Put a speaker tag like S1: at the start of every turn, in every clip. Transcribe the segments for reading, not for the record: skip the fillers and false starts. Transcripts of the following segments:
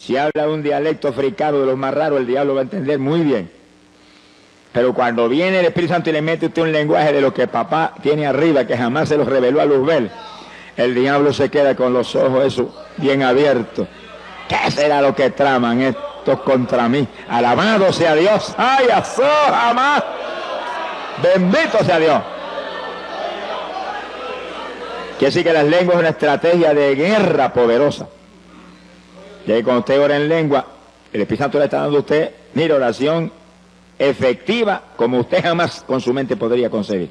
S1: Si habla un dialecto africano de los más raros, el diablo va a entender muy bien. Pero cuando viene el Espíritu Santo y le mete usted un lenguaje de lo que papá tiene arriba, que jamás se los reveló a Luzbel, el diablo se queda con los ojos esos bien abiertos. ¿Qué será lo que traman estos contra mí? Alabado sea Dios. ¡Ay, azó, jamás! Bendito sea Dios. Quiere decir que las lenguas es una estrategia de guerra poderosa. Y ahí cuando usted ora en lengua, el Espíritu Santo le está dando a usted, mire, oración efectiva como usted jamás con su mente podría concebir.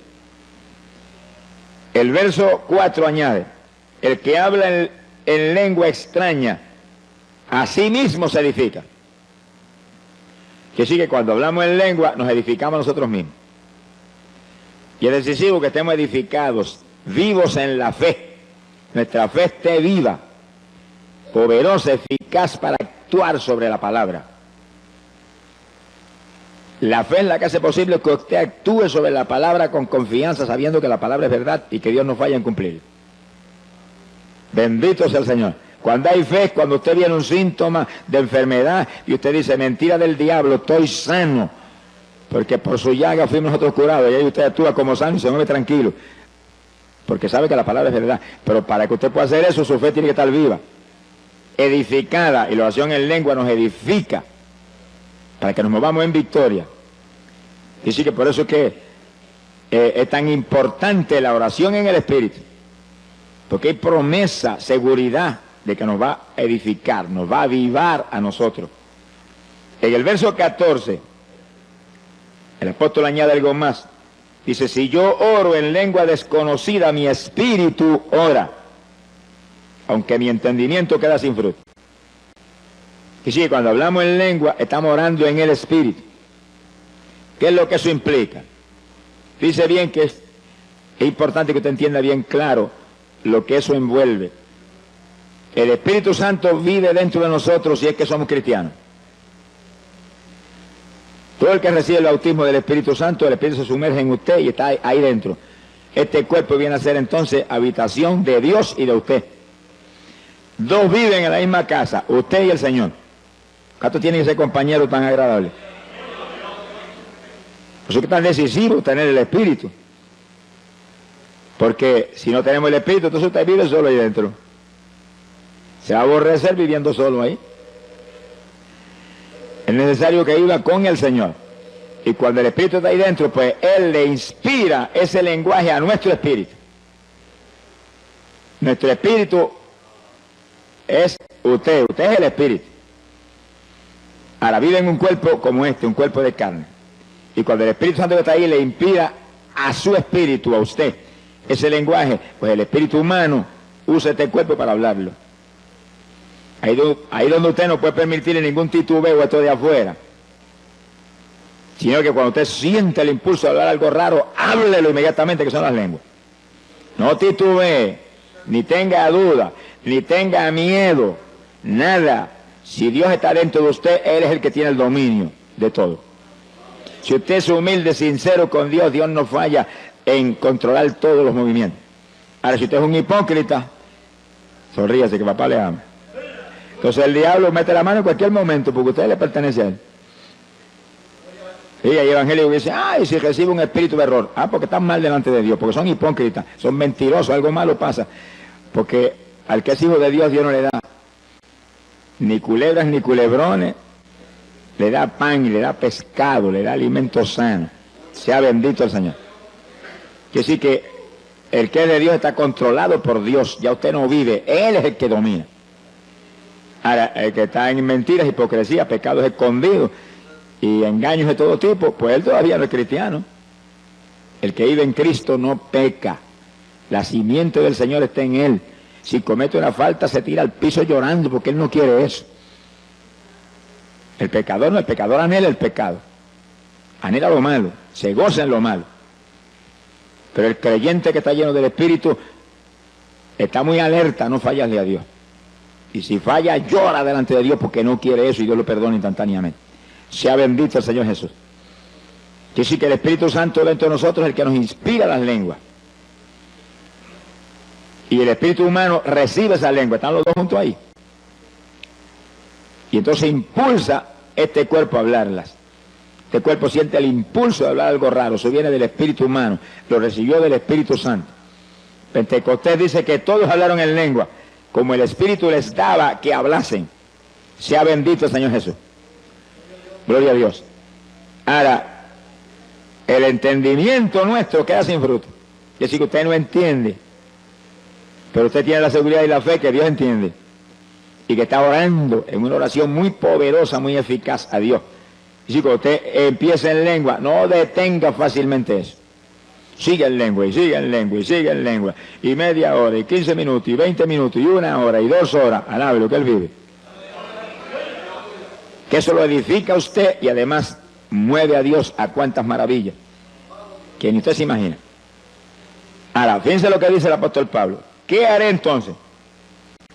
S1: El verso 4 añade, el que habla en lengua extraña, a sí mismo se edifica. Que sí que cuando hablamos en lengua nos edificamos nosotros mismos. Y es decisivo que estemos edificados, vivos en la fe. Nuestra fe esté viva, poderosa, eficaz para actuar sobre la palabra. La fe es la que hace posible que usted actúe sobre la palabra con confianza, sabiendo que la palabra es verdad y que Dios no falla en cumplir. Bendito sea el Señor. Cuando hay fe, cuando usted viene un síntoma de enfermedad y usted dice, mentira del diablo, estoy sano, porque por su llaga fuimos nosotros curados, y ahí usted actúa como sano y se mueve tranquilo, porque sabe que la palabra es verdad. Pero para que usted pueda hacer eso, su fe tiene que estar viva, edificada, y la oración en lengua nos edifica, para que nos movamos en victoria. Y sí que por eso es que es tan importante la oración en el Espíritu, porque hay promesa, seguridad de que nos va a edificar, nos va a avivar a nosotros. En el verso 14, el apóstol añade algo más. Dice, si yo oro en lengua desconocida, mi espíritu ora, aunque mi entendimiento queda sin fruto. Y sí, cuando hablamos en lengua, estamos orando en el Espíritu. ¿Qué es lo que eso implica? Dice bien que es importante que usted entienda bien claro lo que eso envuelve. El Espíritu Santo vive dentro de nosotros si es que somos cristianos. Todo el que recibe el bautismo del Espíritu Santo, el Espíritu se sumerge en usted y está ahí dentro. Este cuerpo viene a ser entonces habitación de Dios y de usted. Dos viven en la misma casa, usted y el Señor. ¿Cuántos tienen ese compañero tan agradable? Por eso es que es tan decisivo tener el Espíritu. Porque si no tenemos el Espíritu, entonces usted vive solo ahí dentro. Se va a aborrecer viviendo solo ahí. Es necesario que viva con el Señor. Y cuando el Espíritu está ahí dentro, pues Él le inspira ese lenguaje a nuestro espíritu. Nuestro espíritu es usted es el Espíritu. Ahora vive en un cuerpo como este, un cuerpo de carne. Y cuando el Espíritu Santo que está ahí le inspira a su espíritu, a usted, ese lenguaje, pues el espíritu humano usa este cuerpo para hablarlo. Ahí donde usted no puede permitirle ningún titubeo esto de afuera, sino que cuando usted siente el impulso de hablar algo raro, háblelo inmediatamente, que son las lenguas. No titubee, ni tenga duda, ni tenga miedo, nada. Si Dios está dentro de usted, Él es el que tiene el dominio de todo. Si usted es humilde, sincero con Dios, Dios no falla en controlar todos los movimientos. Ahora, si usted es un hipócrita, sonríase que papá le ama. Entonces el diablo mete la mano en cualquier momento porque usted le pertenece a él. Y hay evangélicos que dicen, ay, si recibe un espíritu de error. Ah, porque están mal delante de Dios, porque son hipócritas, son mentirosos, algo malo pasa. Porque al que es hijo de Dios, Dios no le da ni culebras ni culebrones, le da pan y le da pescado, le da alimento sano. Sea bendito el Señor. Quiere decir que el que es de Dios está controlado por Dios, ya usted no vive, Él es el que domina. Ahora, el que está en mentiras, hipocresía, pecados escondidos y engaños de todo tipo, pues él todavía no es cristiano. El que vive en Cristo no peca. La simiente del Señor está en él. Si comete una falta, se tira al piso llorando porque él no quiere eso. El pecador no, el pecador anhela el pecado. Anhela lo malo, se goza en lo malo. Pero el creyente que está lleno del Espíritu está muy alerta, no fallarle a Dios. Y si falla, llora delante de Dios porque no quiere eso y Dios lo perdona instantáneamente. Sea bendito el Señor Jesús. Quiere decir que el Espíritu Santo dentro de nosotros es el que nos inspira las lenguas. Y el espíritu humano recibe esa lengua. Están los dos juntos ahí. Y entonces impulsa este cuerpo a hablarlas. Este cuerpo siente el impulso de hablar algo raro. Eso viene del espíritu humano. Lo recibió del Espíritu Santo. Pentecostés dice que todos hablaron en lengua, como el Espíritu les daba que hablasen. Sea bendito el Señor Jesús. Gloria a Dios. Ahora, el entendimiento nuestro queda sin fruto. Es decir, que usted no entiende, pero usted tiene la seguridad y la fe que Dios entiende. Y que está orando en una oración muy poderosa, muy eficaz a Dios. Y si cuando usted empieza en lengua, no detenga fácilmente eso. Sigue en lengua, y sigue en lengua, y sigue en lengua. Y media hora, y 15 minutos, y 20 minutos, y 1 hora, y 2 horas. Alabe lo que Él vive. Que eso lo edifica a usted y además mueve a Dios a cuantas maravillas que ni usted se imagina. Ahora, fíjense lo que dice el apóstol Pablo. ¿Qué haré entonces?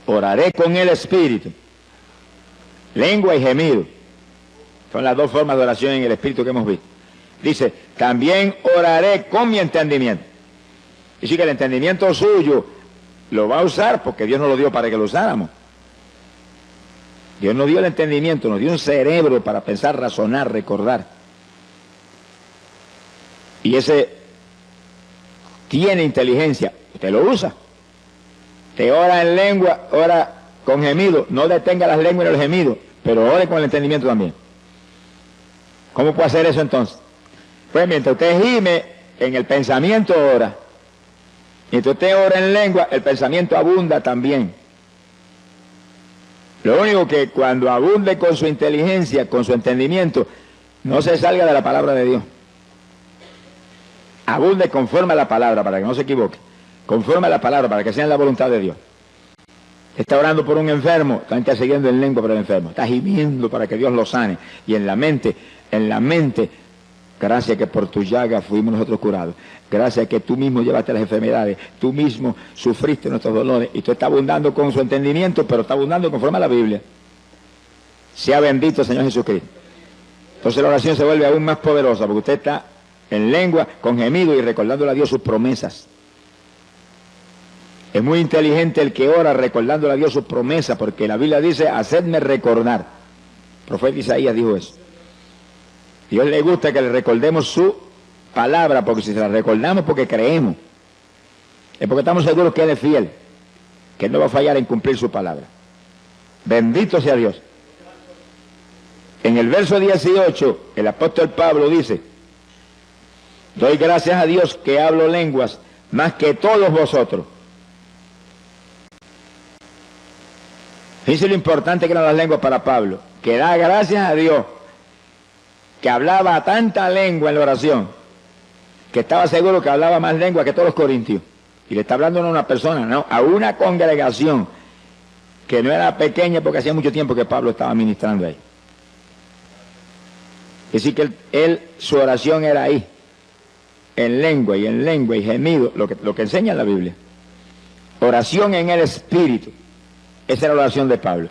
S1: Oraré con el Espíritu. Lengua y gemido. Son las dos formas de oración en el Espíritu que hemos visto. Dice, también oraré con mi entendimiento. Y sí que el entendimiento suyo lo va a usar porque Dios nos lo dio para que lo usáramos. Dios nos dio el entendimiento, nos dio un cerebro para pensar, razonar, recordar. Y ese tiene inteligencia. Usted lo usa. Te ora en lengua, ora con gemido. No detenga las lenguas y los gemidos, pero ore con el entendimiento también. ¿Cómo puede hacer eso entonces? Pues mientras usted gime, en el pensamiento ora. Mientras usted ora en lengua, el pensamiento abunda también. Lo único que cuando abunde con su inteligencia, con su entendimiento, no se salga de la palabra de Dios. Abunde conforme a la palabra, para que no se equivoque. Conforme a la palabra, para que sea la voluntad de Dios. Está orando por un enfermo, está intercediendo en lengua por el enfermo. Está gimiendo para que Dios lo sane. Y en la mente, gracias que por tu llaga fuimos nosotros curados. Gracias que tú mismo llevaste las enfermedades. Tú mismo sufriste nuestros dolores. Y tú estás abundando con su entendimiento, pero está abundando conforme a la Biblia. Sea bendito el Señor Jesucristo. Entonces la oración se vuelve aún más poderosa, porque usted está en lengua, con gemido y recordándole a Dios sus promesas. Es muy inteligente el que ora recordándole a Dios sus promesas, porque la Biblia dice, hacedme recordar. El profeta Isaías dijo eso. A Dios le gusta que le recordemos su palabra, porque si se la recordamos porque creemos, es porque estamos seguros que Él es fiel, que Él no va a fallar en cumplir su palabra. Bendito sea Dios. En el verso 18, el apóstol Pablo dice, doy gracias a Dios que hablo lenguas más que todos vosotros. Fíjense lo importante que eran las lenguas para Pablo, que da gracias a Dios que hablaba tanta lengua en la oración, que estaba seguro que hablaba más lengua que todos los corintios. Y le está hablando no a una persona, no, a una congregación que no era pequeña porque hacía mucho tiempo que Pablo estaba ministrando ahí. Es decir, que su oración era ahí, en lengua y gemido, lo que enseña en la Biblia. Oración en el Espíritu. Esa era la oración de Pablo.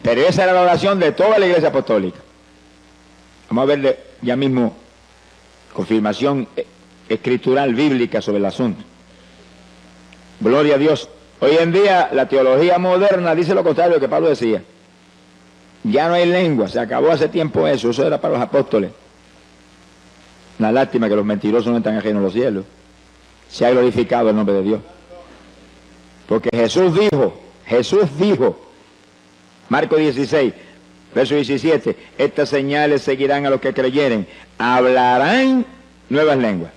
S1: Pero esa era la oración de toda la iglesia apostólica. Vamos a verle ya mismo confirmación escritural bíblica sobre el asunto. Gloria a Dios. Hoy en día la teología moderna dice lo contrario de lo que Pablo decía. Ya no hay lengua, se acabó hace tiempo eso era para los apóstoles. Una lástima que los mentirosos no están ajenos a los cielos. Se ha glorificado el nombre de Dios. Porque Jesús dijo, Marcos 16, verso 17, estas señales seguirán a los que creyeren, hablarán nuevas lenguas.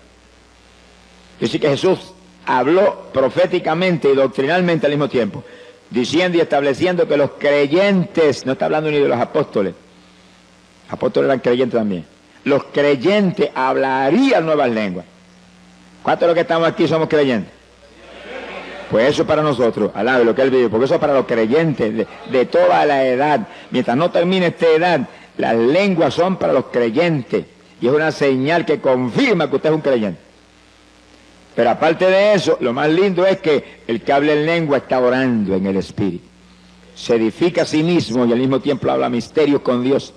S1: Es decir, que Jesús habló proféticamente y doctrinalmente al mismo tiempo, diciendo y estableciendo que los creyentes, no está hablando ni de los apóstoles, apóstoles eran creyentes también, los creyentes hablarían nuevas lenguas. ¿Cuántos de los que estamos aquí somos creyentes? Pues eso es para nosotros, alabe lo que Él vive, porque eso es para los creyentes de toda la edad. Mientras no termine esta edad, las lenguas son para los creyentes. Y es una señal que confirma que usted es un creyente. Pero aparte de eso, lo más lindo es que el que habla en lengua está orando en el Espíritu. Se edifica a sí mismo y al mismo tiempo habla misterios con Dios,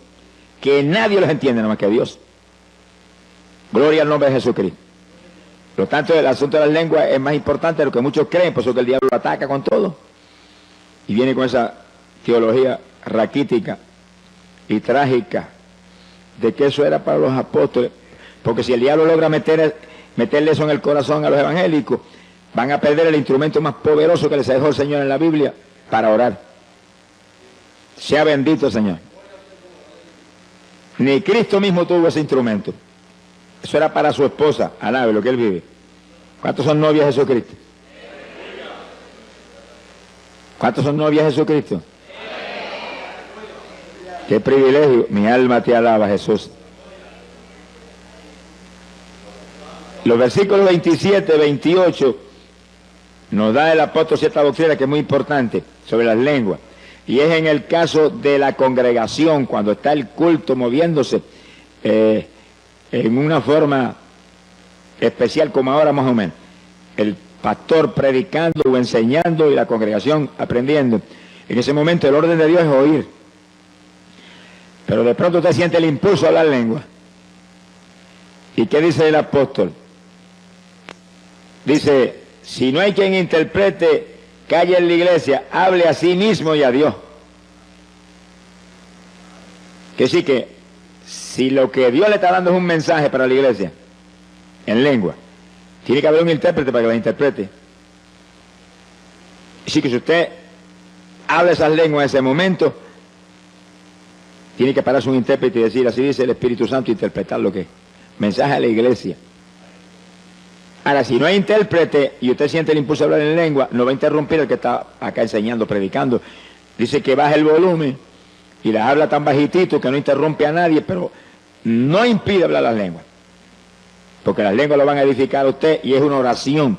S1: que nadie los entiende nada más que Dios. Gloria al nombre de Jesucristo. Por lo tanto, el asunto de las lenguas es más importante de lo que muchos creen, por eso que el diablo lo ataca con todo. Y viene con esa teología raquítica y trágica de que eso era para los apóstoles, porque si el diablo logra meterle eso en el corazón a los evangélicos, van a perder el instrumento más poderoso que les dejó el Señor en la Biblia para orar. Sea bendito el Señor. Ni Cristo mismo tuvo ese instrumento. Eso era para su esposa, alabe lo que él vive. ¿Cuántos son novias de Jesucristo? ¿Cuántos son novias de Jesucristo? ¡Qué privilegio! Mi alma te alaba, Jesús. Los versículos 27, 28 nos da el apóstol cierta doctrina que es muy importante sobre las lenguas. Y es en el caso de la congregación, cuando está el culto moviéndose en una forma especial como ahora más o menos. El pastor predicando o enseñando y la congregación aprendiendo. En ese momento el orden de Dios es oír. Pero de pronto usted siente el impulso a hablar lengua. ¿Y qué dice el apóstol? Dice, si no hay quien interprete, calle en la iglesia, hable a sí mismo y a Dios. Que sí que, si lo que Dios le está dando es un mensaje para la iglesia, en lengua, tiene que haber un intérprete para que la interprete. Así que si usted habla esas lenguas en ese momento, tiene que pararse un intérprete y decir, así dice el Espíritu Santo, interpretar lo que es. Mensaje a la iglesia. Ahora, si no hay intérprete y usted siente el impulso de hablar en lengua, no va a interrumpir el que está acá enseñando, predicando. Dice que baje el volumen y las habla tan bajitito que no interrumpe a nadie, pero no impide hablar las lenguas. Porque las lenguas lo van a edificar a usted y es una oración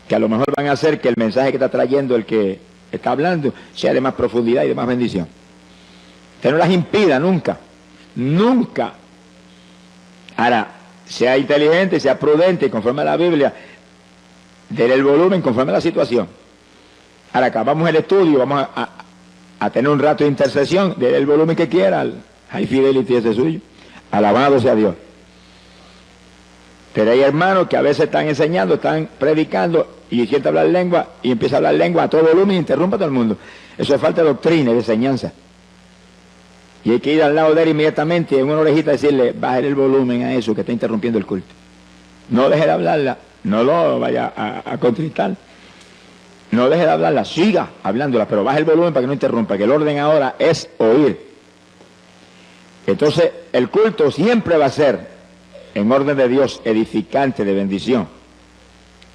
S1: que a lo mejor van a hacer que el mensaje que está trayendo el que está hablando sea de más profundidad y de más bendición. Usted no las impida nunca, nunca. Ahora, sea inteligente, sea prudente, conforme a la Biblia, déle el volumen conforme a la situación. Ahora acabamos el estudio, vamos a tener un rato de intercesión, déle el volumen que quiera, High Fidelity ese suyo, alabado sea Dios. Pero hay hermanos que a veces están enseñando, están predicando y quieren hablar lengua y empieza a hablar lengua a todo volumen y interrumpe a todo el mundo. Eso es falta de doctrina y de enseñanza. Y hay que ir al lado de él inmediatamente y en una orejita decirle, baje el volumen a eso que está interrumpiendo el culto. No deje de hablarla, no lo vaya a contristar. No deje de hablarla, siga hablándola, pero baje el volumen para que no interrumpa, que el orden ahora es oír. Entonces, el culto siempre va a ser en orden de Dios, edificante, de bendición.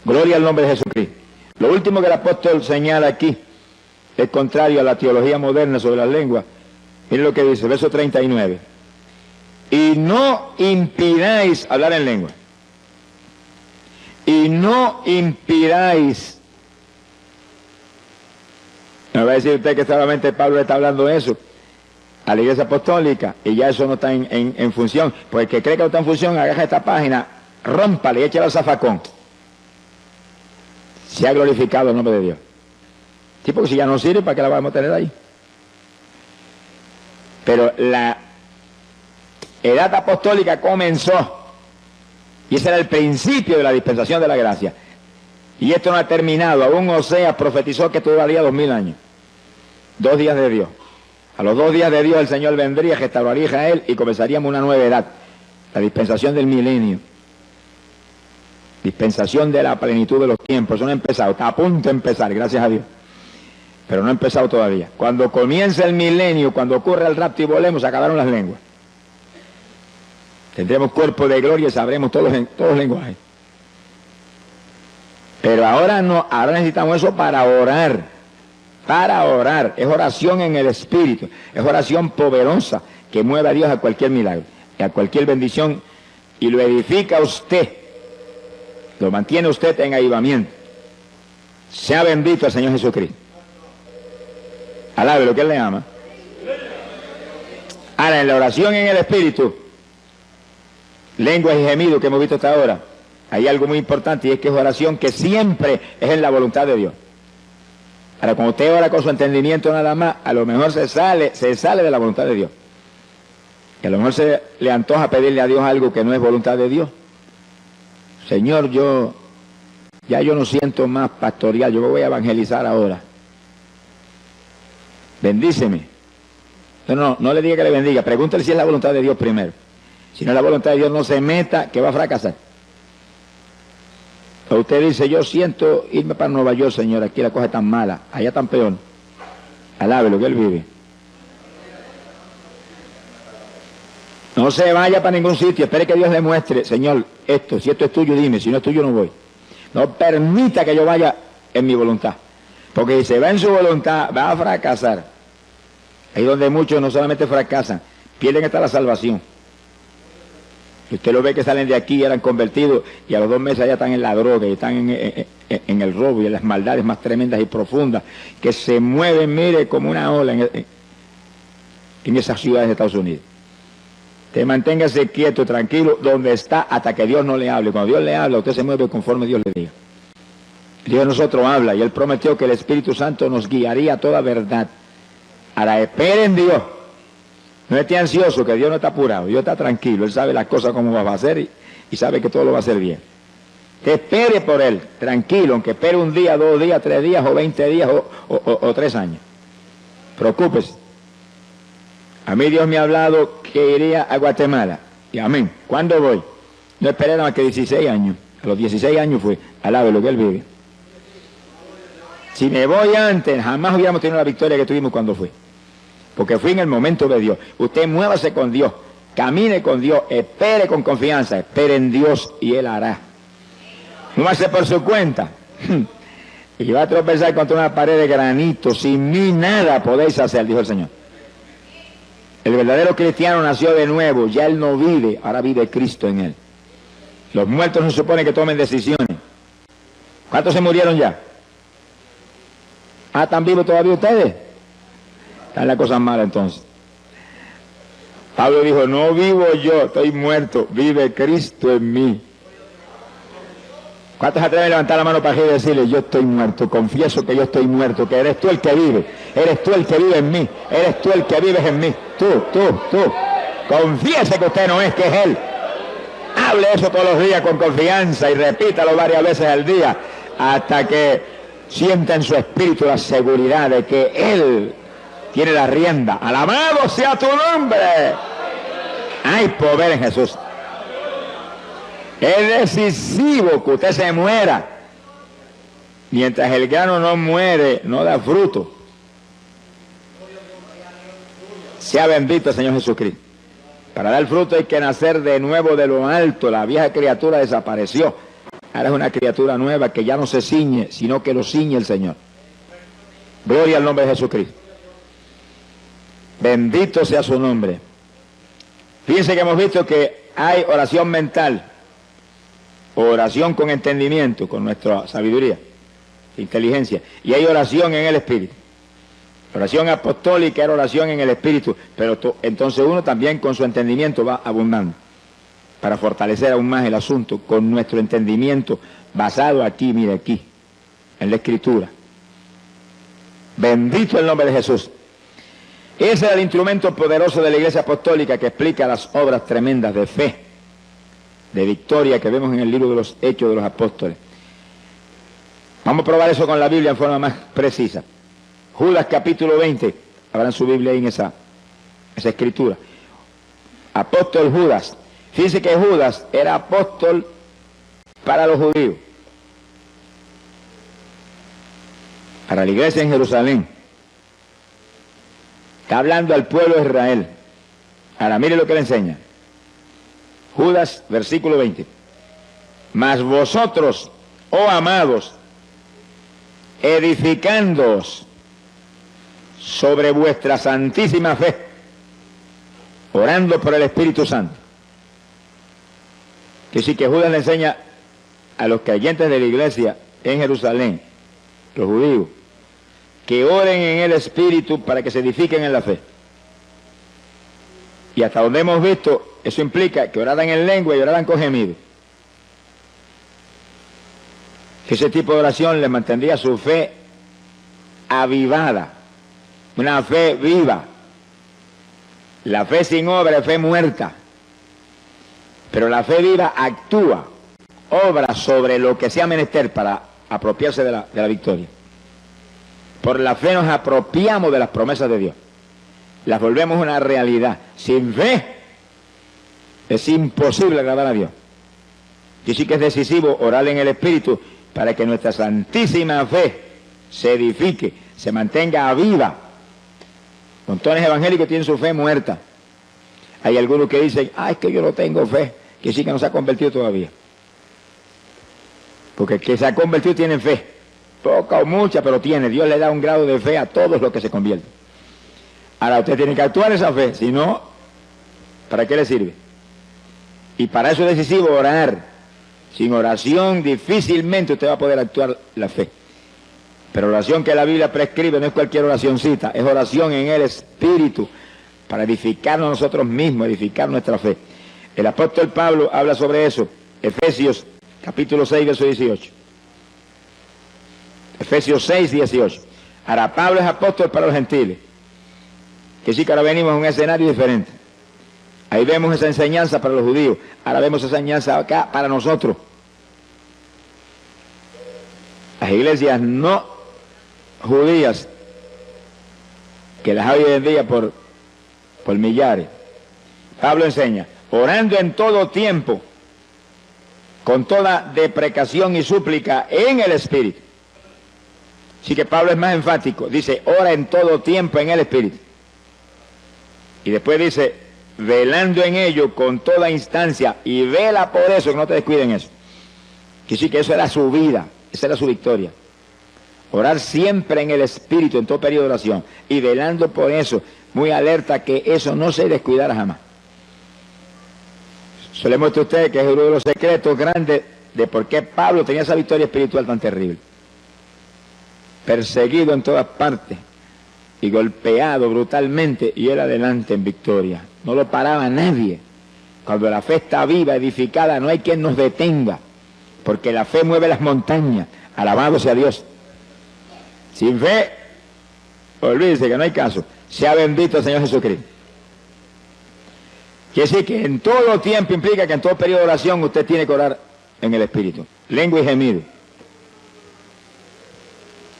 S1: Gloria al nombre de Jesucristo. Lo último que el apóstol señala aquí es contrario a la teología moderna sobre las lenguas. Miren lo que dice, verso 39. Y no impidáis hablar en lengua. Y no impidáis. Me va a decir usted que solamente Pablo le está hablando eso a la iglesia apostólica y ya eso no está en función. Pues el que cree que no está en función, agarra esta página, rómpale y échale al zafacón. Se ha glorificado el nombre de Dios. Sí, porque si ya no sirve, ¿para qué la vamos a tener ahí? Pero la edad apostólica comenzó y ese era el principio de la dispensación de la gracia. Y esto no ha terminado. Aún Oseas profetizó que esto duraría 2000 años. 2 días de Dios. A los 2 días de Dios el Señor vendría, restauraría a Israel y comenzaríamos una nueva edad. La dispensación del milenio. Dispensación de la plenitud de los tiempos. Eso no ha empezado. Está a punto de empezar, gracias a Dios. Pero no ha empezado todavía. Cuando comience el milenio, cuando ocurra el rapto y volemos, se acabaron las lenguas. Tendremos cuerpo de gloria y sabremos todos los lenguajes. Pero ahora no, ahora necesitamos eso para orar. Para orar. Es oración en el Espíritu. Es oración poderosa que mueve a Dios a cualquier milagro, a cualquier bendición y lo edifica a usted. Lo mantiene usted en avivamiento. Sea bendito el Señor Jesucristo. Alabe lo que Él le ama. Ahora, en la oración en el Espíritu, lenguas y gemidos que hemos visto hasta ahora, hay algo muy importante y es que es oración que siempre es en la voluntad de Dios. Ahora, cuando usted ora con su entendimiento nada más, a lo mejor se sale de la voluntad de Dios. Y a lo mejor se le antoja pedirle a Dios algo que no es voluntad de Dios. Señor, yo no siento más pastorear, yo me voy a evangelizar ahora. Bendíceme. No le diga que le bendiga, pregúntale si es la voluntad de Dios primero. Si no es la voluntad de Dios, no se meta, que va a fracasar. O usted dice, yo siento irme para Nueva York, señor, aquí la cosa es tan mala, allá tan peor. Alábelo, que él vive. No se vaya para ningún sitio, espere que Dios le muestre, señor, esto, si esto es tuyo, dime, si no es tuyo, no voy. No permita que yo vaya en mi voluntad, porque si se va en su voluntad, va a fracasar. Ahí donde muchos no solamente fracasan, pierden hasta la salvación. Y usted lo ve que salen de aquí y eran convertidos, y a los 2 meses ya están en la droga, y están en el robo y en las maldades más tremendas y profundas, que se mueven, mire, como una ola en esas ciudades de Estados Unidos. Te manténgase quieto, tranquilo, donde está, hasta que Dios no le hable. Cuando Dios le habla, usted se mueve conforme Dios le diga. Dios de nosotros habla, y Él prometió que el Espíritu Santo nos guiaría a toda verdad. Ahora, espere en Dios. No esté ansioso, que Dios no está apurado, Dios está tranquilo, Él sabe las cosas cómo va a hacer y sabe que todo lo va a hacer bien. Que espere por Él, tranquilo, aunque espere 1 día, 2 días, 3 días, o 20 días, o 3 años. Preocúpese. A mí Dios me ha hablado que iría a Guatemala. Y amén. ¿Cuándo voy? No esperé nada más que 16 años. A los 16 años fue. Alabe lo que Él vive. Si me voy antes, jamás hubiéramos tenido la victoria que tuvimos cuando fui. Porque fui en el momento de Dios. Usted muévase con Dios. Camine con Dios. Espere con confianza. Espere en Dios y Él hará. No hace por su cuenta. Y va a tropezar contra una pared de granito. Sin mí nada podéis hacer, dijo el Señor. El verdadero cristiano nació de nuevo, ya él no vive, ahora vive Cristo en él. Los muertos no se supone que tomen decisiones. ¿Cuántos se murieron ya? ¿Están vivos todavía ustedes? Están las cosas malas entonces. Pablo dijo, no vivo yo, estoy muerto, vive Cristo en mí. ¿Cuántos se atreven a levantar la mano para arriba y decirle, yo estoy muerto, confieso que yo estoy muerto, que eres tú el que vive, eres tú el que vive en mí, eres tú el que vives en mí, tú. Confiese que usted no es, que es Él. Hable eso todos los días con confianza y repítalo varias veces al día, hasta que sienta en su espíritu la seguridad de que Él tiene la rienda. Alabado sea tu nombre. Hay poder en Jesús. Es decisivo que usted se muera. Mientras el grano no muere, no da fruto. Sea bendito el Señor Jesucristo. Para dar fruto hay que nacer de nuevo de lo alto. La vieja criatura desapareció. Ahora es una criatura nueva que ya no se ciñe, sino que lo ciñe el Señor. Gloria al nombre de Jesucristo. Bendito sea su nombre. Fíjense que hemos visto que hay oración mental. Oración con entendimiento, con nuestra sabiduría, inteligencia. Y hay oración en el Espíritu. Oración apostólica era oración en el Espíritu, pero entonces uno también con su entendimiento va abundando para fortalecer aún más el asunto con nuestro entendimiento basado aquí, mire aquí, en la Escritura. Bendito el nombre de Jesús. Ese es el instrumento poderoso de la Iglesia Apostólica que explica las obras tremendas de fe, de victoria que vemos en el libro de los Hechos de los Apóstoles. Vamos a probar eso con la Biblia en forma más precisa. Judas capítulo 20, abran su Biblia ahí en esa escritura. Apóstol Judas. Fíjense que Judas era apóstol para los judíos, para la iglesia en Jerusalén. Está hablando al pueblo de Israel. Ahora mire lo que le enseña. Judas, versículo 20. Mas vosotros, oh amados, edificándoos sobre vuestra santísima fe, orando por el Espíritu Santo. Que sí, que Judas le enseña a los creyentes de la iglesia en Jerusalén, los judíos, que oren en el Espíritu para que se edifiquen en la fe. Y hasta donde hemos visto, eso implica que oraran en lengua y oraran con gemido. Que ese tipo de oración les mantendría su fe avivada, una fe viva. La fe sin obra es fe muerta, pero la fe viva actúa, obra sobre lo que sea menester para apropiarse de la victoria. Por la fe nos apropiamos de las promesas de Dios. las volvemos una realidad. Sin fe es imposible agradar a Dios. Y sí que es decisivo orar en el Espíritu para que nuestra santísima fe se edifique, se mantenga viva. Montones evangélicos tienen su fe muerta. Hay algunos que dicen, es que yo no tengo fe, que sí que no se ha convertido todavía. Porque el que se ha convertido tiene fe, poca o mucha, pero tiene. Dios le da un grado de fe a todos los que se convierten. Ahora usted tiene que actuar esa fe, si no, ¿para qué le sirve? Y para eso es decisivo orar. Sin oración difícilmente usted va a poder actuar la fe. Pero oración que la Biblia prescribe no es cualquier oracioncita, es oración en el Espíritu, para edificarnos nosotros mismos, edificar nuestra fe. El apóstol Pablo habla sobre eso, Efesios capítulo 6, verso 18. Efesios 6, 18. Ahora, Pablo es apóstol para los gentiles, que sí que ahora venimos a un escenario diferente. Ahí vemos esa enseñanza para los judíos, ahora vemos esa enseñanza acá para nosotros. Las iglesias no judías, que las hay hoy en día por millares. Pablo enseña, orando en todo tiempo, con toda deprecación y súplica en el Espíritu. Así que Pablo es más enfático, dice, ora en todo tiempo en el Espíritu. Y después dice, velando en ello con toda instancia, y vela por eso, que no te descuiden eso. Que sí que eso era su vida, esa era su victoria. Orar siempre en el Espíritu, en todo periodo de oración, y velando por eso, muy alerta que eso no se descuidara jamás. Yo le muestro a ustedes que es uno de los secretos grandes de por qué Pablo tenía esa victoria espiritual tan terrible. Perseguido en todas partes y golpeado brutalmente, y él adelante en victoria. No lo paraba nadie. Cuando la fe está viva, edificada, no hay quien nos detenga, porque la fe mueve las montañas. Alabado sea Dios. Sin fe, olvídese que no hay caso. Sea bendito el Señor Jesucristo. Quiere decir que en todo tiempo implica que en todo periodo de oración usted tiene que orar en el Espíritu. Lengua y gemido.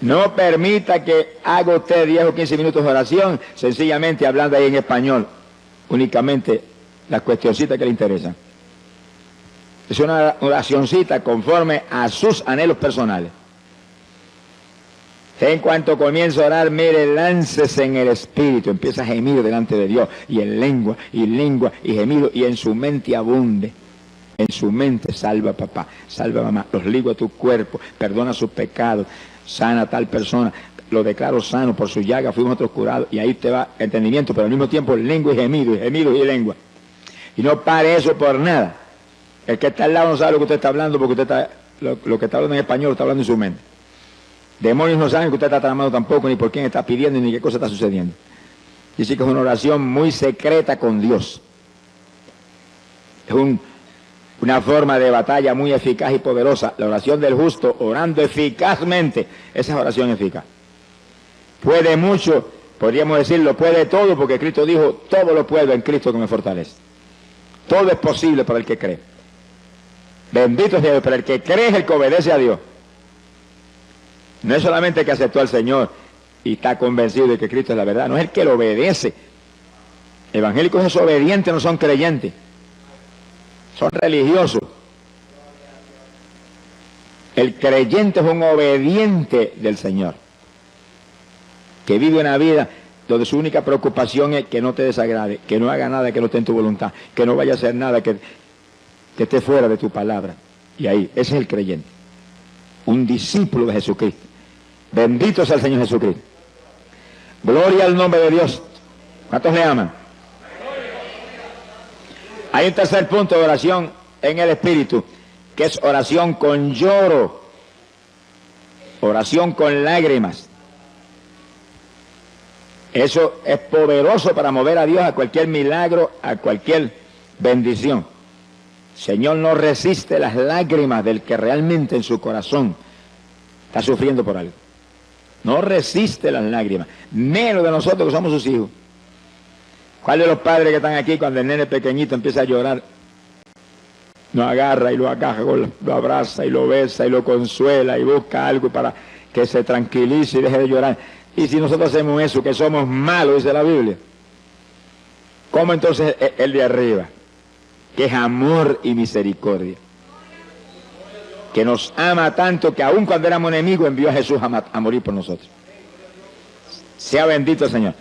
S1: No permita que haga usted 10 o 15 minutos de oración sencillamente hablando ahí en español. Únicamente las cuestioncitas que le interesan. Es una oracioncita conforme a sus anhelos personales. En cuanto comienza a orar, mire, láncese en el Espíritu, empieza a gemir delante de Dios, y en lengua, y gemido, y en su mente abunde. En su mente, salva papá, salva mamá, los ligo a tu cuerpo, perdona sus pecados, sana a tal persona, lo declaro sano, por su llaga fuimos nosotros curados, y ahí te va entendimiento, pero al mismo tiempo lengua y gemido y lengua. Y no pare eso por nada. El que está al lado no sabe lo que usted está hablando, porque usted está, lo que está hablando en español lo está hablando en su mente. Demonios no saben que usted está tramando tampoco, ni por quién está pidiendo, ni qué cosa está sucediendo. Dice que es una oración muy secreta con Dios. Es una forma de batalla muy eficaz y poderosa. La oración del justo, orando eficazmente, esa es oración eficaz. Puede mucho, podríamos decirlo, puede todo, porque Cristo dijo, todo lo puedo en Cristo que me fortalece. Todo es posible para el que cree. Bendito sea Dios, pero el que cree es el que obedece a Dios. No es solamente el que aceptó al Señor y está convencido de que Cristo es la verdad, no es el que lo obedece. Evangélicos desobedientes no son creyentes, son religiosos. El creyente es un obediente del Señor, que vive una vida donde su única preocupación es que no te desagrade, que no haga nada que no esté en tu voluntad, que no vaya a hacer nada que esté fuera de tu palabra. Y ahí, ese es el creyente, un discípulo de Jesucristo. Bendito sea el Señor Jesucristo. Gloria al nombre de Dios. ¿Cuántos le aman? Hay un tercer punto de oración en el Espíritu, que es oración con lloro, oración con lágrimas. Eso es poderoso para mover a Dios a cualquier milagro, a cualquier bendición. El Señor no resiste las lágrimas del que realmente en su corazón está sufriendo por algo. No resiste las lágrimas, menos de nosotros que somos sus hijos. ¿Cuál de los padres que están aquí cuando el nene pequeñito empieza a llorar, lo agarra y lo agaja, lo abraza y lo besa y lo consuela y busca algo para que se tranquilice y deje de llorar? Y si nosotros hacemos eso, que somos malos, dice la Biblia, ¿Cómo entonces el de arriba? Que es amor y misericordia. Que nos ama tanto que aun cuando éramos enemigos envió a Jesús a morir por nosotros. Sea bendito el Señor.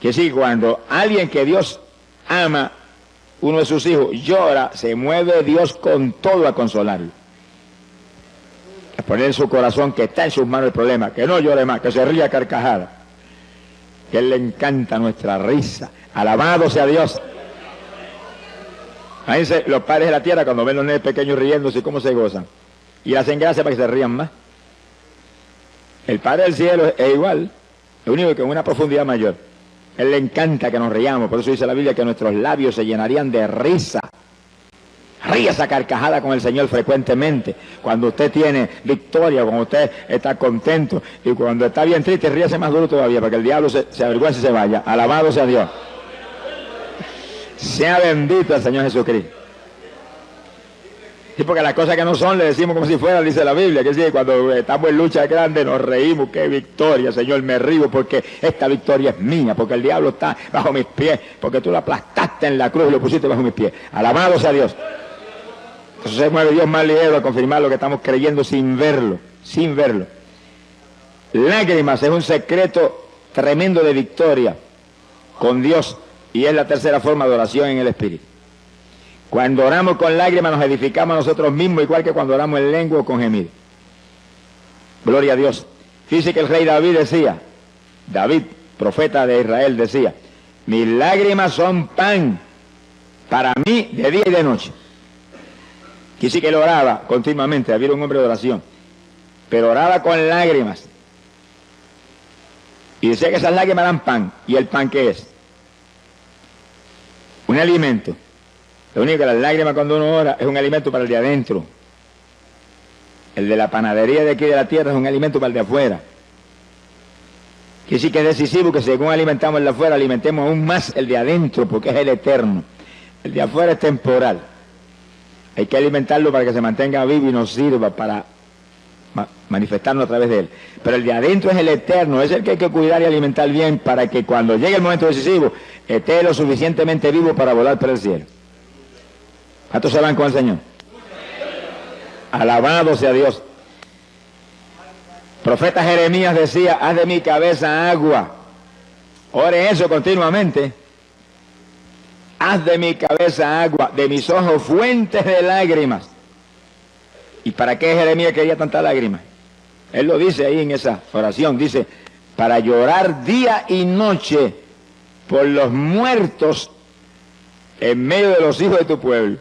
S1: Que sí, cuando alguien que Dios ama, uno de sus hijos, llora, se mueve Dios con todo a consolarlo. A poner en su corazón que está en sus manos el problema, que no llore más, que se ría a carcajada. Que a Él le encanta nuestra risa. Alabado sea Dios. Ahí los padres de la tierra cuando ven los nenes pequeños riéndose, cómo se gozan. Y le hacen gracia para que se rían más. El Padre del cielo es igual, lo único que en una profundidad mayor. A Él le encanta que nos riamos, por eso dice la Biblia que nuestros labios se llenarían de risa. Ríase a carcajada con el Señor frecuentemente. Cuando usted tiene victoria, cuando usted está contento, y cuando está bien triste, ríase más duro todavía, para que el diablo se avergüence y se vaya. Alabado sea Dios. Sea bendito el Señor Jesucristo. Sí, porque las cosas que no son le decimos como si fueran, dice la Biblia, que sí, cuando estamos en lucha grande nos reímos, qué victoria, Señor, me río porque esta victoria es mía, porque el diablo está bajo mis pies, porque tú lo aplastaste en la cruz y lo pusiste bajo mis pies. Alabado sea Dios. Entonces se mueve Dios más ligero a confirmar lo que estamos creyendo sin verlo, sin verlo. Lágrimas es un secreto tremendo de victoria con Dios y es la tercera forma de oración en el Espíritu. Cuando oramos con lágrimas nos edificamos a nosotros mismos, igual que cuando oramos en lengua o con gemido. Gloria a Dios. Fíjese que el rey David decía, David, profeta de Israel, decía, mis lágrimas son pan para mí de día y de noche. Quise que él oraba continuamente, había un hombre de oración, pero oraba con lágrimas. Y decía que esas lágrimas eran pan. ¿Y el pan qué es? Un alimento. Lo único que las lágrimas cuando uno ora es un alimento para el de adentro. El de la panadería de aquí de la tierra es un alimento para el de afuera. Que sí que es decisivo que según alimentamos el de afuera, alimentemos aún más el de adentro, porque es el eterno. El de afuera es temporal. Hay que alimentarlo para que se mantenga vivo y nos sirva para manifestarnos a través de él. Pero el de adentro es el eterno, es el que hay que cuidar y alimentar bien para que cuando llegue el momento decisivo esté lo suficientemente vivo para volar por el cielo. ¿Cuántos se van con el Señor? Alabado sea Dios. Profeta Jeremías decía, haz de mi cabeza agua. Ore eso continuamente. Haz de mi cabeza agua, de mis ojos fuentes de lágrimas. ¿Y para qué Jeremías quería tantas lágrimas? Él lo dice ahí en esa oración, dice, para llorar día y noche por los muertos en medio de los hijos de tu pueblo.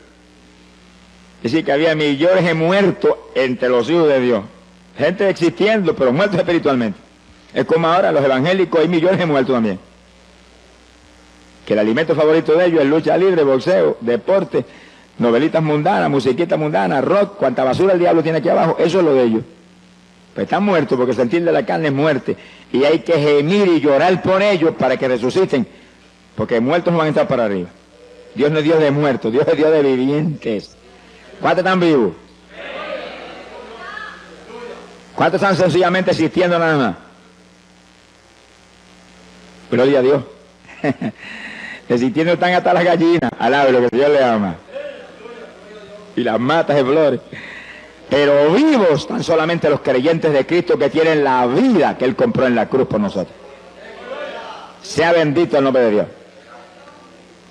S1: Es decir, que había millones de muertos entre los hijos de Dios. Gente existiendo, pero muertos espiritualmente. Es como ahora los evangélicos, hay millones de muertos también. Que el alimento favorito de ellos es lucha libre, boxeo, deporte, novelitas mundanas, musiquitas mundanas, rock, cuanta basura el diablo tiene aquí abajo, eso es lo de ellos. Pues están muertos porque el sentir de la carne es muerte. Y hay que gemir y llorar por ellos para que resuciten, porque muertos no van a estar para arriba. Dios no es Dios de muertos, Dios es Dios de vivientes. ¿Cuántos están vivos? ¿Cuántos están sencillamente existiendo nada más? Gloria a Dios. Existiendo están hasta las gallinas, alabe lo que Dios le ama. Y las matas de flores. Pero vivos están solamente los creyentes de Cristo que tienen la vida que Él compró en la cruz por nosotros. Sea bendito el nombre de Dios.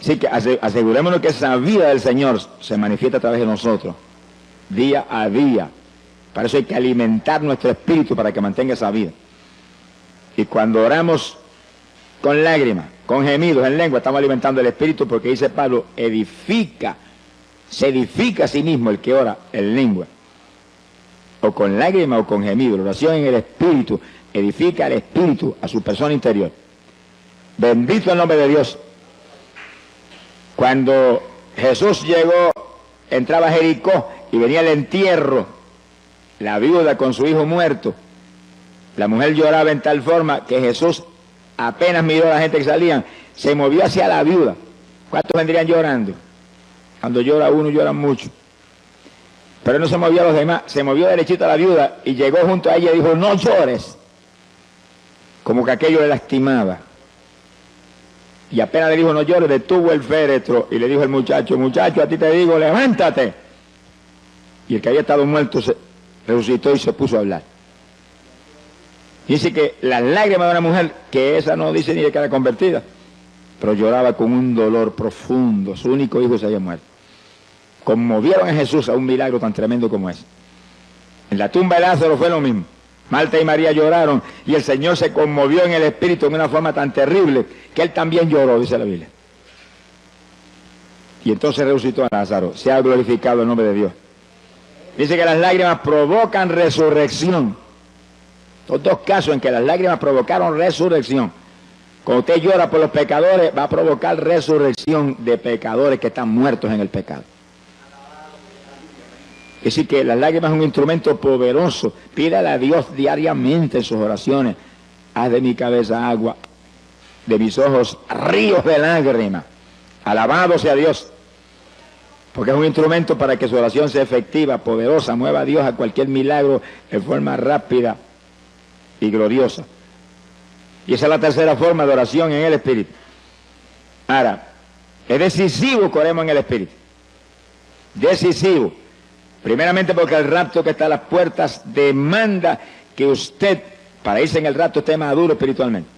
S1: Así que asegurémonos que esa vida del Señor se manifiesta a través de nosotros, día a día. Para eso hay que alimentar nuestro espíritu para que mantenga esa vida. Y cuando oramos con lágrimas, con gemidos en lengua, estamos alimentando el espíritu porque dice Pablo, se edifica a sí mismo el que ora en lengua. O con lágrimas o con gemidos. La oración en el espíritu edifica al espíritu, a su persona interior. Bendito el nombre de Dios. Cuando Jesús llegó, entraba a Jericó y venía el entierro, la viuda con su hijo muerto, la mujer lloraba en tal forma que Jesús apenas miró a la gente que salían, se movió hacia la viuda. ¿Cuántos vendrían llorando? Cuando llora uno, lloran mucho. Pero no se movió a los demás, se movió derechito a la viuda y llegó junto a ella y dijo, no llores. Como que aquello le lastimaba. Y apenas le dijo no llores, detuvo el féretro y le dijo al muchacho, muchacho, a ti te digo, levántate. Y el que había estado muerto se resucitó y se puso a hablar. Dice que las lágrimas de una mujer, que esa no dice ni de que era convertida, pero lloraba con un dolor profundo, su único hijo se había muerto. Conmovieron a Jesús a un milagro tan tremendo como ese. En la tumba de Lázaro fue lo mismo. Marta y María lloraron y el Señor se conmovió en el espíritu en una forma tan terrible que él también lloró, dice la Biblia. Y entonces resucitó a Lázaro. Se ha glorificado el nombre de Dios. Dice que las lágrimas provocan resurrección. Los dos casos en que las lágrimas provocaron resurrección. Cuando usted llora por los pecadores, va a provocar resurrección de pecadores que están muertos en el pecado. Es decir, que las lágrimas son un instrumento poderoso. Pídale a Dios diariamente en sus oraciones. Haz de mi cabeza agua, de mis ojos ríos de lágrimas. Alabado sea Dios. Porque es un instrumento para que su oración sea efectiva, poderosa, mueva a Dios a cualquier milagro de forma rápida y gloriosa. Y esa es la tercera forma de oración en el Espíritu. Ahora, es decisivo que oremos en el Espíritu. Decisivo. Primeramente porque el rapto que está a las puertas demanda que usted, para irse en el rapto, esté maduro espiritualmente.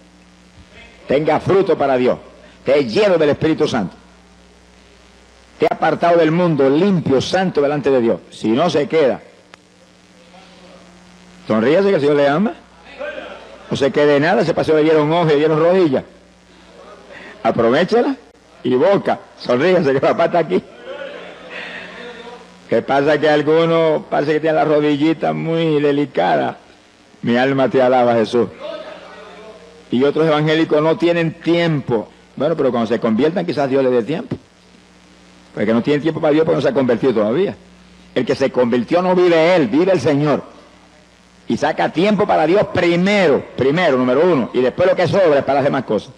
S1: Tenga fruto para Dios. Esté lleno del Espíritu Santo. Esté apartado del mundo, limpio, santo delante de Dios. Si no se queda. Sonríase que el Señor le ama. No se quede nada, se pasó, le dieron ojos, le dieron rodillas. Aprovéchala y boca. Sonríase que papá está aquí. ¿Qué pasa? Que algunos parece que tienen las rodillitas muy delicadas. Mi alma te alaba, Jesús. Y otros evangélicos no tienen tiempo. Bueno, pero cuando se conviertan quizás Dios les dé tiempo. Porque no tienen tiempo para Dios porque no se ha convertido todavía. El que se convirtió no vive él, vive el Señor. Y saca tiempo para Dios primero, número uno. Y después lo que sobra es para las demás cosas.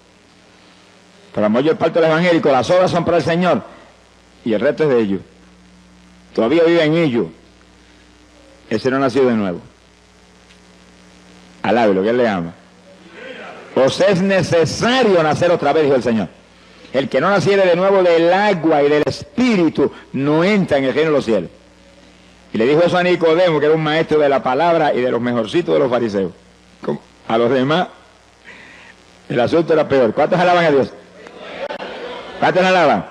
S1: Pero la mayor parte de los evangélicos, las obras son para el Señor. Y el resto es de ellos. Todavía vive en ellos. Ese no ha nacido de nuevo. Alábelo, que él le ama. Os es necesario nacer otra vez, dijo el Señor. El que no naciere de nuevo del agua y del Espíritu no entra en el reino de los cielos. Y le dijo eso a Nicodemo, que era un maestro de la palabra y de los mejorcitos de los fariseos. A los demás, el asunto era peor. ¿Cuántos alaban a Dios? ¿Cuántos le alaban?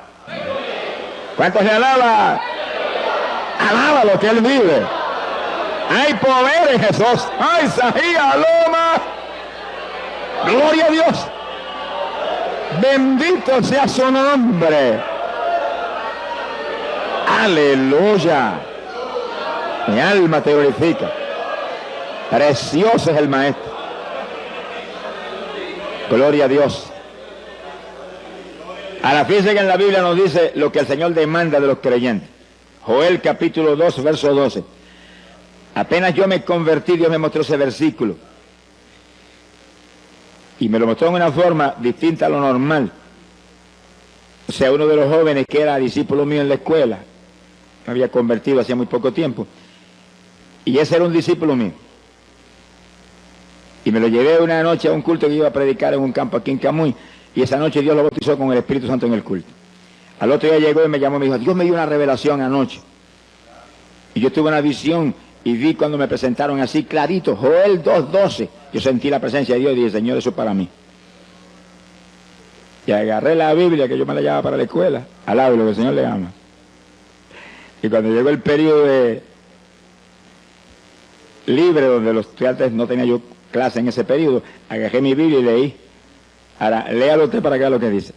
S1: ¿Cuántos le alaban? Alaba lo que Él vive. Hay poder en Jesús. ¡Ay, Sahía, Loma! ¡Gloria a Dios! Bendito sea su nombre. ¡Aleluya! Mi alma te glorifica. Precioso es el Maestro. Gloria a Dios. Ahora fíjense que en la Biblia nos dice lo que el Señor demanda de los creyentes. Joel capítulo 2, verso 12. Apenas yo me convertí, Dios me mostró ese versículo. Y me lo mostró en una forma distinta a lo normal. O sea, uno de los jóvenes que era discípulo mío en la escuela, me había convertido hacía muy poco tiempo. Y ese era un discípulo mío. Y me lo llevé una noche a un culto que iba a predicar en un campo aquí en Camuy. Y esa noche Dios lo bautizó con el Espíritu Santo en el culto. Al otro día llegó y me llamó y me dijo, Dios me dio una revelación anoche. Y yo tuve una visión y vi cuando me presentaron así clarito, Joel 2:12. Yo sentí la presencia de Dios y dije, Señor, eso es para mí. Y agarré la Biblia que yo me la llevaba para la escuela. Alabo lo que el Señor le ama. Y cuando llegó el periodo de libre, donde los estudiantes no tenía yo clase en ese periodo, agarré mi Biblia y leí. Ahora, léalo usted para que vea lo que dice.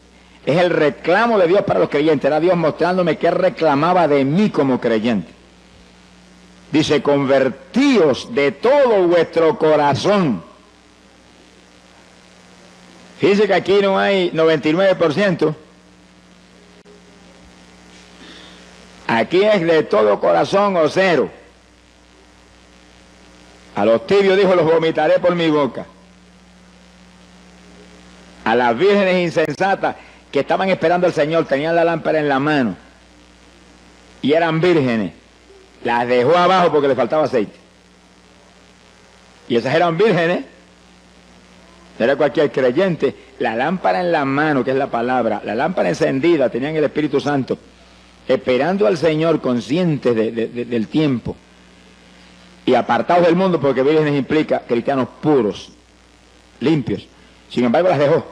S1: Es el reclamo de Dios para los creyentes. Era Dios mostrándome qué reclamaba de mí como creyente. Dice, convertíos de todo vuestro corazón. Fíjense que aquí no hay 99%. Aquí es de todo corazón o cero. A los tibios dijo, los vomitaré por mi boca. A las vírgenes insensatas que estaban esperando al Señor, tenían la lámpara en la mano y eran vírgenes, las dejó abajo porque le faltaba aceite. Y esas eran vírgenes No era cualquier creyente. La lámpara en la mano, que es la palabra, la lámpara encendida, tenían el Espíritu Santo, esperando al Señor, conscientes del tiempo y apartados del mundo, porque vírgenes implica cristianos puros, limpios. Sin embargo, las dejó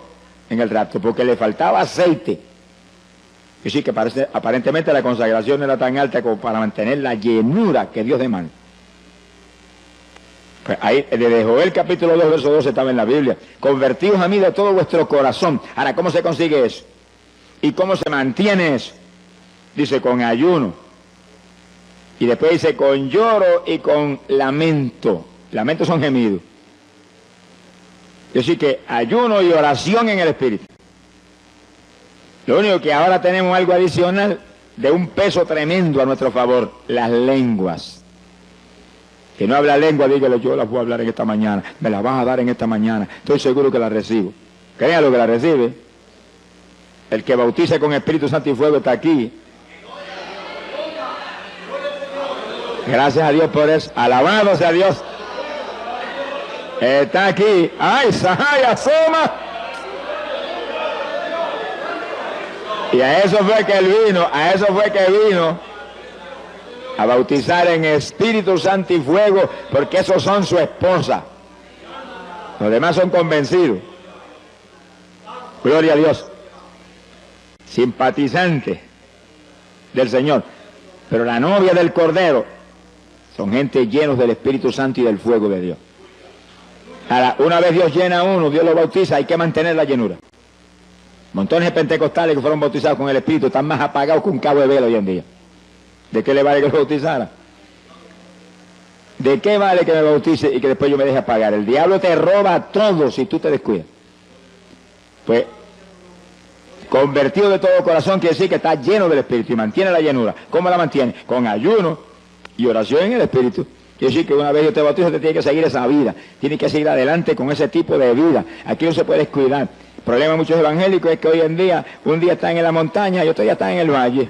S1: en el rapto porque le faltaba aceite. Y sí que aparentemente la consagración era tan alta como para mantener la llenura que Dios demanda. Pues ahí, desde Joel capítulo 2, verso 12 estaba en la Biblia. Convertíos a mí de todo vuestro corazón. Ahora, ¿cómo se consigue eso? ¿Y cómo se mantiene eso? Dice, con ayuno. Y después dice, con lloro y con lamento. Lamento son gemidos. Es decir, que ayuno y oración en el Espíritu. Lo único que ahora tenemos algo adicional de un peso tremendo a nuestro favor, las lenguas. Que no habla lengua, dígale, yo las voy a hablar en esta mañana, me las vas a dar en esta mañana, estoy seguro que las recibo. Créalo que las recibe. El que bautice con Espíritu Santo y fuego está aquí. Gracias a Dios por eso. Alabado sea Dios. Está aquí. ¡Ay, Sahai, asoma! Y a eso fue que él vino, a bautizar en Espíritu Santo y fuego, porque esos son su esposa. Los demás son convencidos. Gloria a Dios. Simpatizantes del Señor. Pero la novia del Cordero son gente llenos del Espíritu Santo y del fuego de Dios. Ahora, una vez Dios llena a uno, Dios lo bautiza, hay que mantener la llenura. Montones de pentecostales que fueron bautizados con el Espíritu están más apagados que un cabo de vela hoy en día. ¿De qué le vale que lo bautizara? ¿De qué vale que me bautice y que después yo me deje apagar? El diablo te roba todo si tú te descuidas. Pues, convertido de todo corazón quiere decir que está lleno del Espíritu y mantiene la llenura. ¿Cómo la mantiene? Con ayuno y oración en el Espíritu. Quiere decir que una vez yo te bautizo, te tiene que seguir esa vida. Tiene que seguir adelante con ese tipo de vida. Aquí no se puede descuidar. El problema de muchos evangélicos es que hoy en día, un día están en la montaña y otro día están en el valle.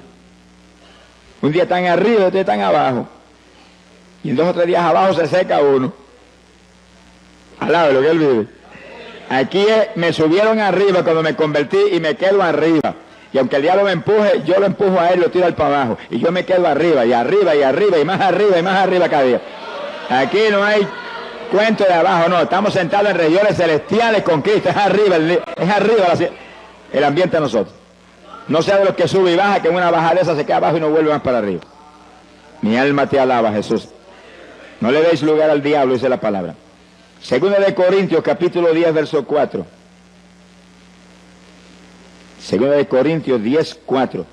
S1: Un día están arriba y otro día están abajo. Y en 2 o 3 días abajo se seca uno. Al lado de lo que él vive. Aquí me subieron arriba cuando me convertí y me quedo arriba. Y aunque el diablo me empuje, yo lo empujo a él y lo tiro al para abajo. Y yo me quedo arriba, y arriba, y arriba, y más arriba, y más arriba cada día. Aquí no hay cuento de abajo, no. Estamos sentados en regiones celestiales con Cristo. Es arriba el ambiente de nosotros. No sea de los que sube y baja, que en una bajada de esa se queda abajo y no vuelve más para arriba. Mi alma te alaba, Jesús. No le deis lugar al diablo, dice la palabra. Segunda de Corintios, capítulo 10, verso 4. Segunda de Corintios 10, 4.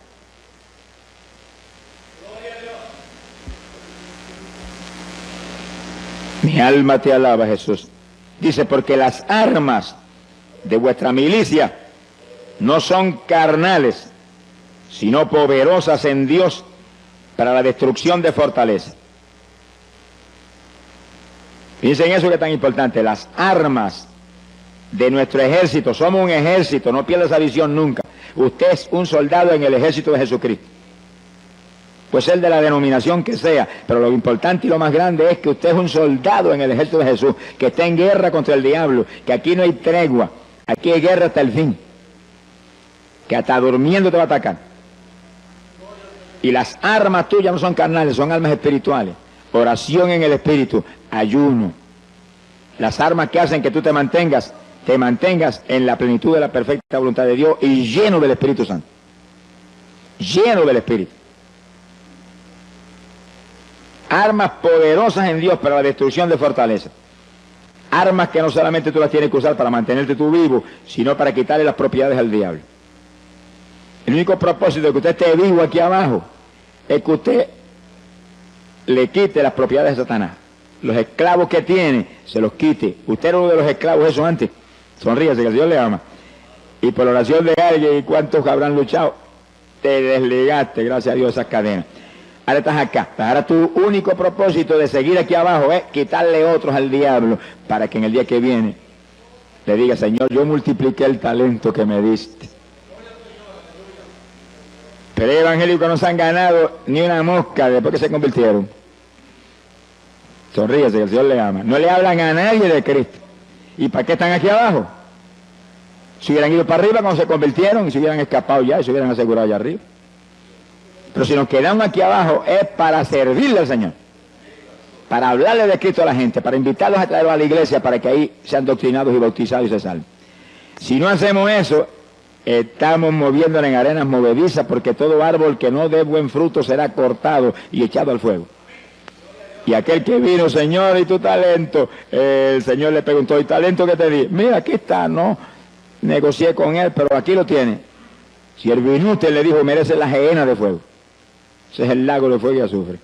S1: Mi alma te alaba, Jesús. Dice, porque las armas de vuestra milicia no son carnales, sino poderosas en Dios para la destrucción de fortalezas. Fíjense en eso que es tan importante. Las armas de nuestro ejército, somos un ejército, no pierda esa visión nunca. Usted es un soldado en el ejército de Jesucristo. Puede ser de la denominación que sea, pero lo importante y lo más grande es que usted es un soldado en el ejército de Jesús, que está en guerra contra el diablo, que aquí no hay tregua, aquí hay guerra hasta el fin, que hasta durmiendo te va a atacar. Y las armas tuyas no son carnales, son armas espirituales. Oración en el Espíritu, ayuno. Las armas que hacen que tú te mantengas en la plenitud de la perfecta voluntad de Dios y lleno del Espíritu Santo. Lleno del Espíritu. Armas poderosas en Dios para la destrucción de fortalezas. Armas que no solamente tú las tienes que usar para mantenerte tú vivo, sino para quitarle las propiedades al diablo. El único propósito de que usted esté vivo aquí abajo es que usted le quite las propiedades de Satanás. Los esclavos que tiene, se los quite. Usted era uno de los esclavos eso antes. Sonríase, que el Dios le ama. Y por la oración de alguien, ¿y cuántos habrán luchado? Te desligaste, gracias a Dios, esas cadenas. Ahora estás acá. Ahora tu único propósito de seguir aquí abajo es quitarle otros al diablo para que en el día que viene le diga, Señor, yo multipliqué el talento que me diste. Pero hay evangélicos que no se han ganado ni una mosca después que se convirtieron. Sonríese, que el Señor le ama. No le hablan a nadie de Cristo. ¿Y para qué están aquí abajo? Si hubieran ido para arriba cuando se convirtieron, y se hubieran escapado ya, y se hubieran asegurado allá arriba. Pero si nos quedamos aquí abajo es para servirle al Señor, para hablarle de Cristo a la gente, para invitarlos a traerlos a la iglesia, para que ahí sean doctrinados y bautizados y se salven. Si no hacemos eso, estamos moviéndonos en arenas movedizas, porque todo árbol que no dé buen fruto será cortado y echado al fuego. Y aquel que vino, Señor, ¿y tu talento? El Señor le preguntó, ¿y talento qué te di? Mira, aquí está, no negocié con él, pero aquí lo tiene. Si el inútil le dijo, merece la gehenna de fuego. Ese es el lago de fuego y azufre.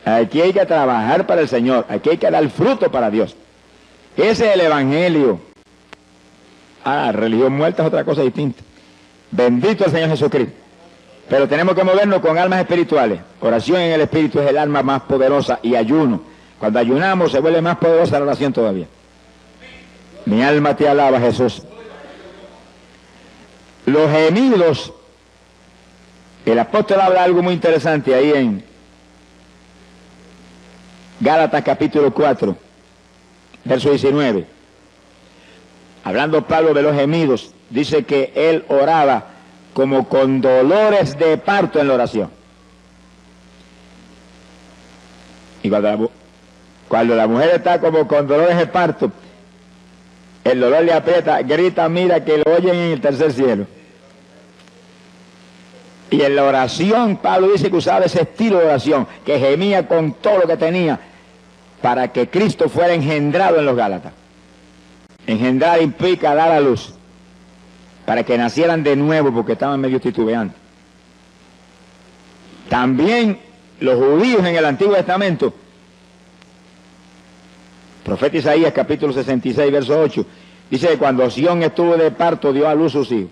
S1: Aquí hay que trabajar para el Señor, aquí hay que dar fruto para Dios. Ese es el Evangelio. Religión muerta es otra cosa distinta. Bendito el Señor Jesucristo. Pero tenemos que movernos con almas espirituales. Oración en el Espíritu es el alma más poderosa, y ayuno. Cuando ayunamos se vuelve más poderosa la oración todavía. Mi alma te alaba, Jesús. Los gemidos. El apóstol habla algo muy interesante ahí en Gálatas capítulo 4, verso 19. Hablando Pablo de los gemidos, dice que él oraba como con dolores de parto en la oración. Y cuando la mujer está como con dolores de parto, el dolor le aprieta, grita, mira que lo oyen en el tercer cielo. Y en la oración, Pablo dice que usaba ese estilo de oración, que gemía con todo lo que tenía, para que Cristo fuera engendrado en los Gálatas. Engendrar implica dar a luz, para que nacieran de nuevo, porque estaban medio titubeantes. También los judíos en el Antiguo Testamento, profeta Isaías capítulo 66, verso 8, dice que cuando Sión estuvo de parto, dio a luz sus hijos.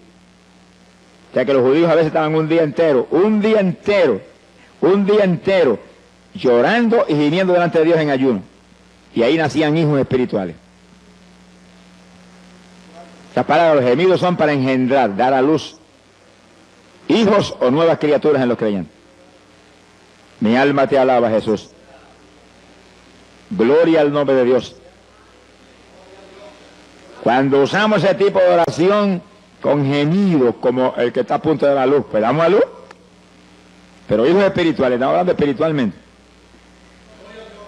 S1: O sea que los judíos a veces estaban un día entero, llorando y gimiendo delante de Dios en ayuno. Y ahí nacían hijos espirituales. Estas palabras, los gemidos, son para engendrar, dar a luz hijos o nuevas criaturas en los creyentes. Mi alma te alaba, Jesús. Gloria al nombre de Dios. Cuando usamos ese tipo de oración con gemidos, como el que está a punto de dar luz, pues damos a luz. Pero hijos espirituales, estamos hablando espiritualmente.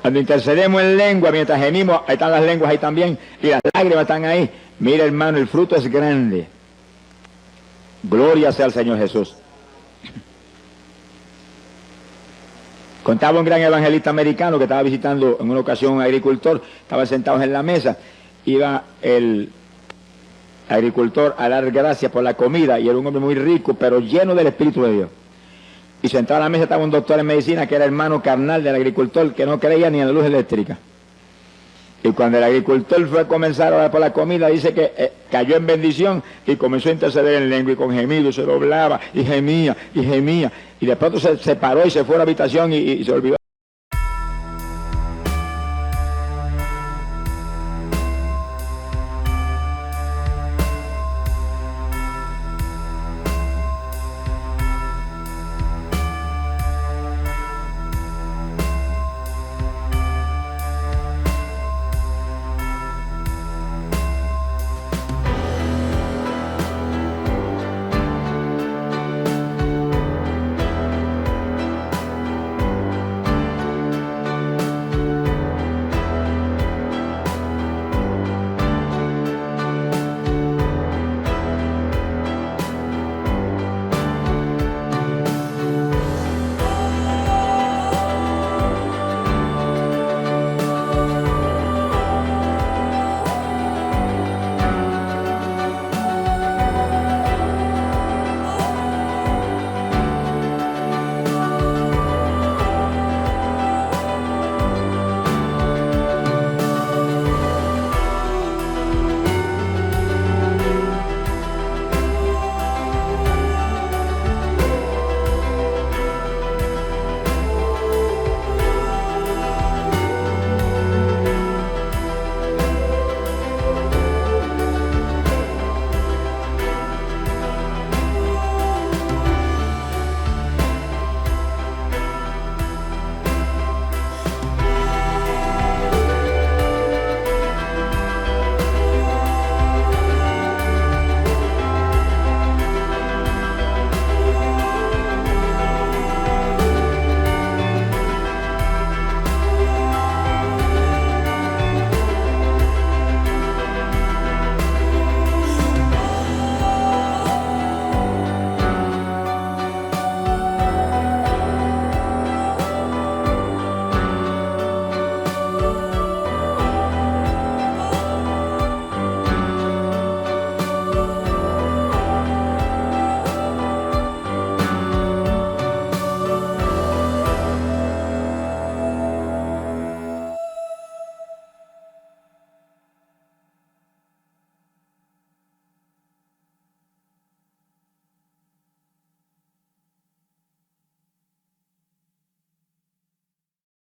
S1: Cuando intercedemos en lengua, mientras gemimos, ahí están las lenguas ahí también, y las lágrimas están ahí. Mira, hermano, el fruto es grande. Gloria sea al Señor Jesús. Contaba un gran evangelista americano que estaba visitando en una ocasión un agricultor, estaban sentados en la mesa, iba el agricultor a dar gracias por la comida, y era un hombre muy rico, pero lleno del Espíritu de Dios. Y sentado a la mesa estaba un doctor en medicina que era hermano carnal del agricultor, que no creía ni en la luz eléctrica. Y cuando el agricultor fue a comenzar a orar por la comida, dice que cayó en bendición y comenzó a interceder en lengua y con gemido, se doblaba y gemía, y de pronto se paró y se fue a la habitación y se olvidó